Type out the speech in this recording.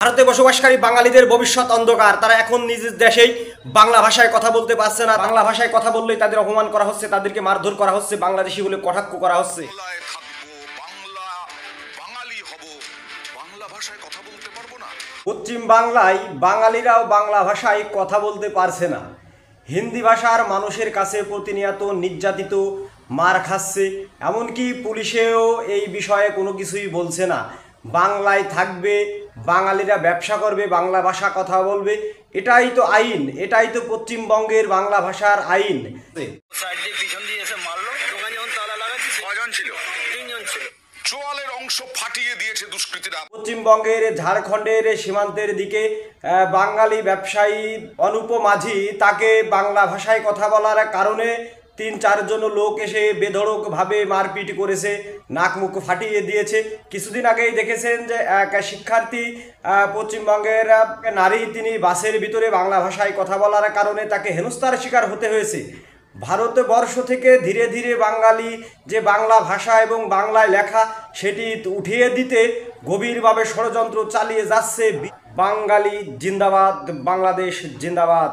ভারতে বসবাসকারী বাঙালিদের ভবিষ্যৎ অন্ধকার। তারা এখন নিজ দেশেই বাংলা ভাষায় কথা বলতে পারছে না। বাংলা ভাষায় কথা বললেই তাদের অপমান করা হচ্ছে, তাদেরকে মারধর করা হচ্ছে, বাংলাদেশি বলে কটাক্ষ করা হচ্ছে। বাংলায় থাকবো, বাঙালি হব, বাংলা ভাষায় কথা বলতে পারবো না। পশ্চিম বাংলায় বাঙালিরাও বাংলা ভাষায় কথা বলতে পারছে না। হিন্দি ভাষার মানুষের কাছে প্রতিনিয়ত নির্যাতিত, মার খাচ্ছে, এমনকি পুলিশেও এই বিষয়ে কোনো কিছুই বলছে না। বাংলায় থাকবে, বাঙালিরা ব্যবসা করবে, বাংলা ভাষা কথা বলবে, এটাই তো আইন, এটাই তো পশ্চিমবঙ্গের বাংলা ভাষার আইন। সাইড দিয়ে পিছন দিয়ে এসে মারলো। দোকানে যখন তালা লাগাচ্ছি কজন ছিল? 3 জন ছিল। চোয়ালের অংশ ফাটিয়ে দিয়েছে দুষ্কৃতীরা। পশ্চিমবঙ্গের ঝাড়খণ্ডের সীমান্তের দিকে বাঙালি ব্যবসায়ী অনুপ মাঝি, তাকে বাংলা ভাষায় কথা বলার কারণে 3-4 জন লোক এসে বেধড়কভাবে মারপিট করেছে, নাক মুখ ফাটিয়ে দিয়েছে। কিছুদিন আগেই দেখেছেন যে এক শিক্ষার্থী পশ্চিমবঙ্গের নারী, তিনি বাসের ভিতরে বাংলা ভাষায় কথা বলার কারণে তাকে হেনস্থার শিকার হতে হয়েছে। ভারতবর্ষ থেকে ধীরে ধীরে বাঙালি যে বাংলা ভাষা এবং বাংলায় লেখা সেটি উঠিয়ে দিতে গভীরভাবে ষড়যন্ত্র চালিয়ে যাচ্ছে। বাঙালি জিন্দাবাদ, বাংলাদেশ জিন্দাবাদ।